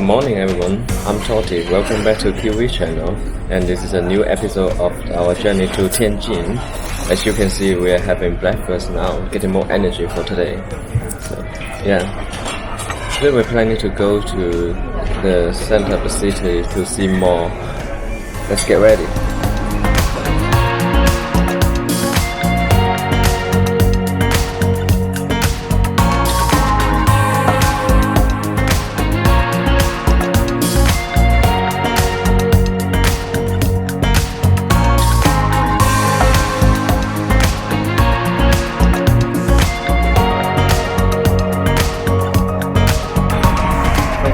Good morning everyone, I'm Toti. Welcome back to QV channel, and this is a new episode of our journey to Tianjin. As you can see, we are having breakfast now, getting more energy for today. So, yeah. Today we're planning to go to the center of the city to see more. Let's get ready.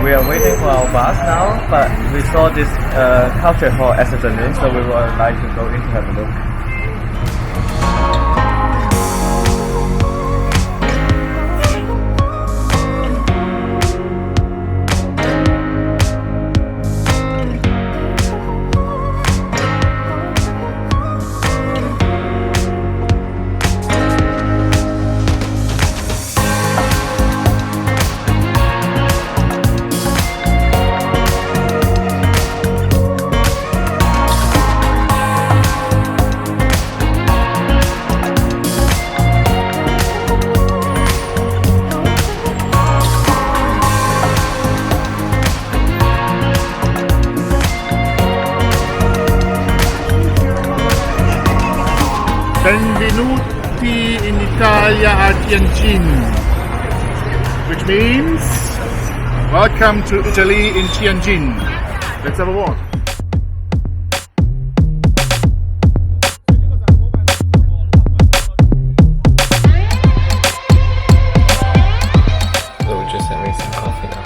We are waiting for our bus now, but we saw this culture hall accidentally, so we would like to go in to have a look. Benvenuti in Italia a Tianjin, which means welcome to Italy in Tianjin. Let's have a walk. So we're just having some coffee now.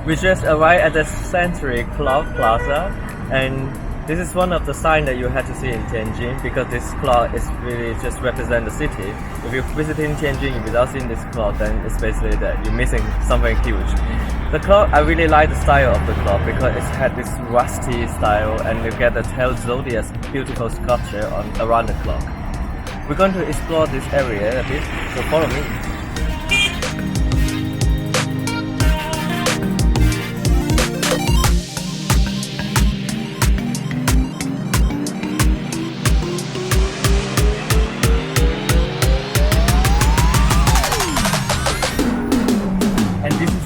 We just arrived at the Century Clock Plaza, and this is one of the signs that you have to see in Tianjin because this clock is really just represent the city. If you're visiting Tianjin without seeing this clock, then it's basically that you're missing something huge. The clock, I really like the style of the clock because it had this rusty style, and you get the tail zodiac's beautiful sculpture around the clock. We're going to explore this area a bit, so follow me.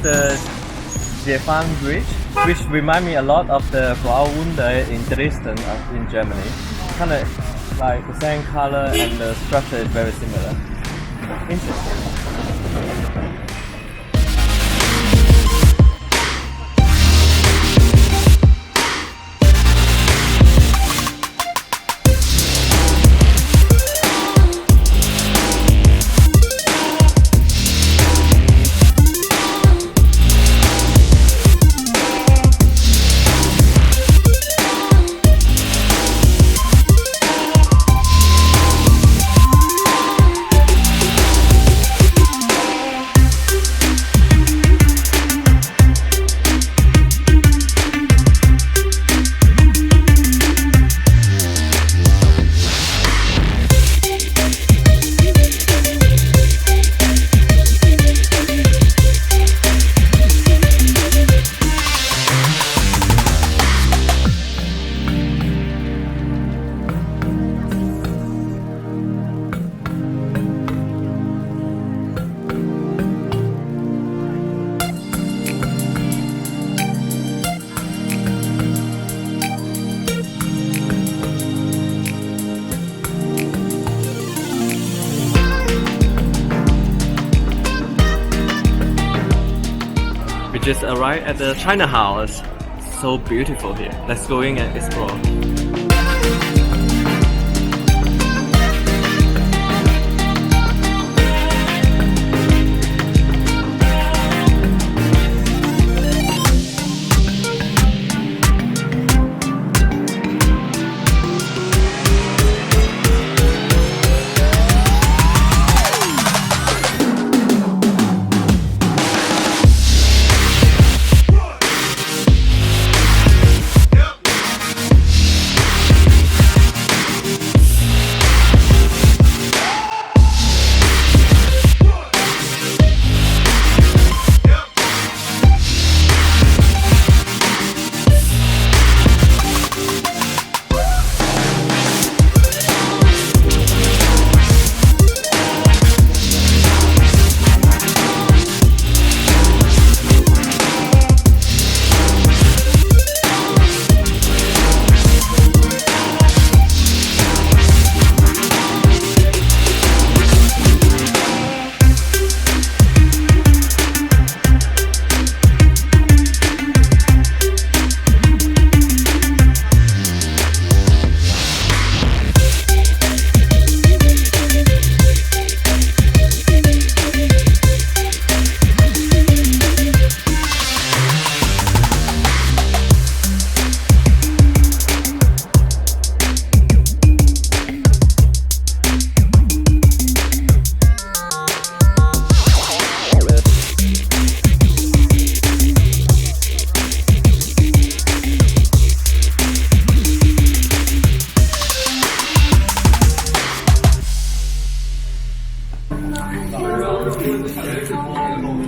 The Jiefang Bridge, which remind me a lot of the Grauwunde in Dresden in Germany. Kind of like the same color and the structure is very similar. Interesting. We just arrived at the China House. So beautiful here. Let's go in and explore.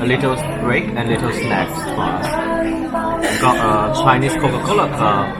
A little break and little snacks for us. We got a Chinese Coca-Cola cup.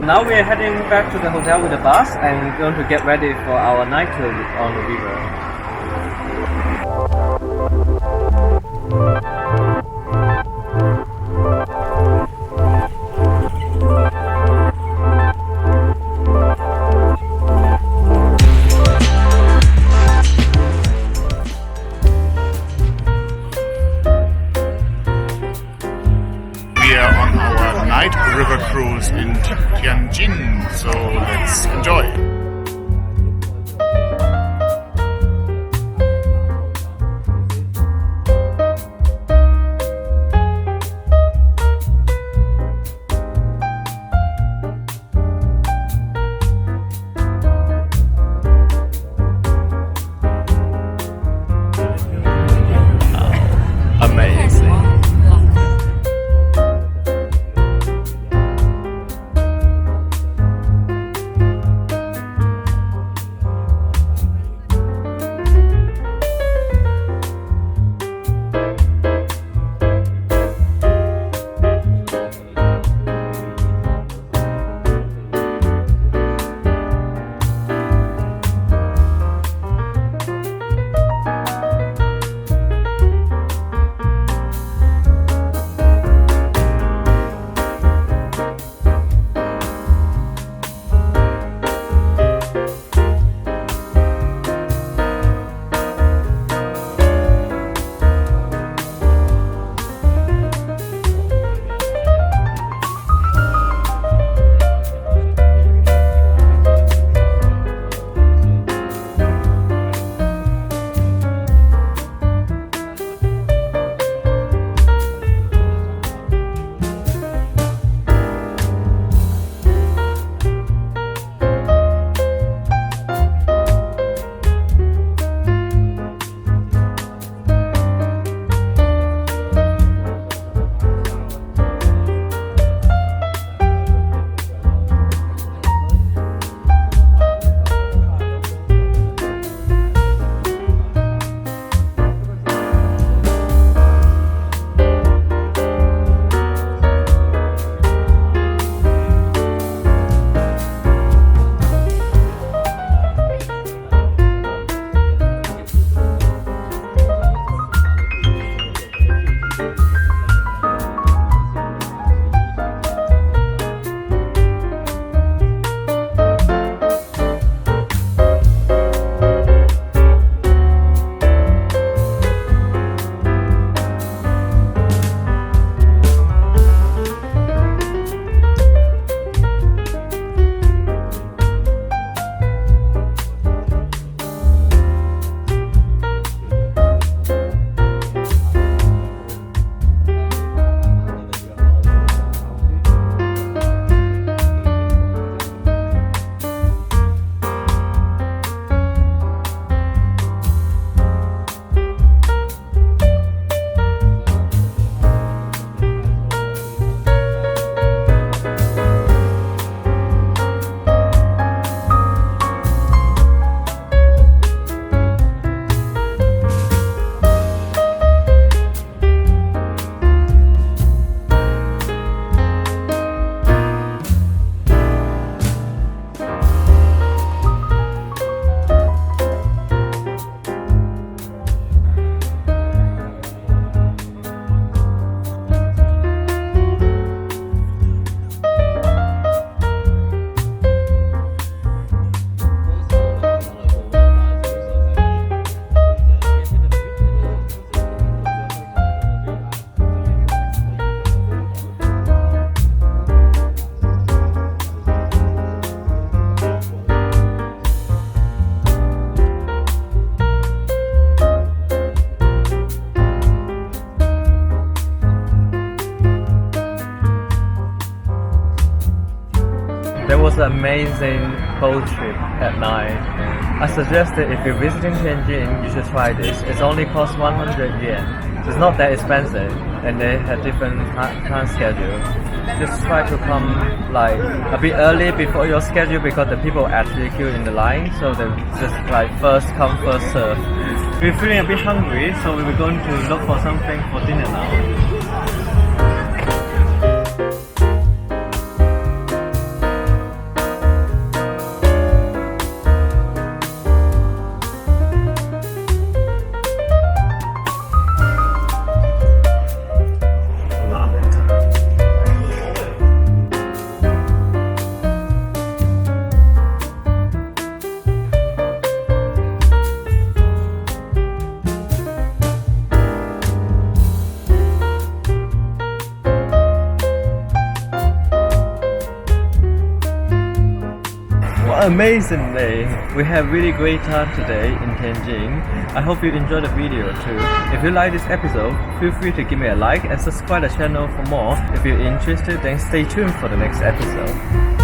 Now we are heading back to the hotel with the bus and going to get ready for our night tour on the river. We are on our night river cruise in Tianjin, so let's enjoy. Amazing. There was an amazing boat trip at night. I suggested if you're visiting Tianjin, you should try this. It's only cost 100 yen. So it's not that expensive, and they have different time schedule. Just try to come like a bit early before your schedule because the people actually queue in the line. So they just like first come first serve. We're feeling a bit hungry, so we're going to look for something for dinner now. Amazingly, we have really great time today in Tianjin. I hope you enjoyed the video too. If you like this episode, feel free to give me a like and subscribe the channel for more. If you're interested, then stay tuned for the next episode.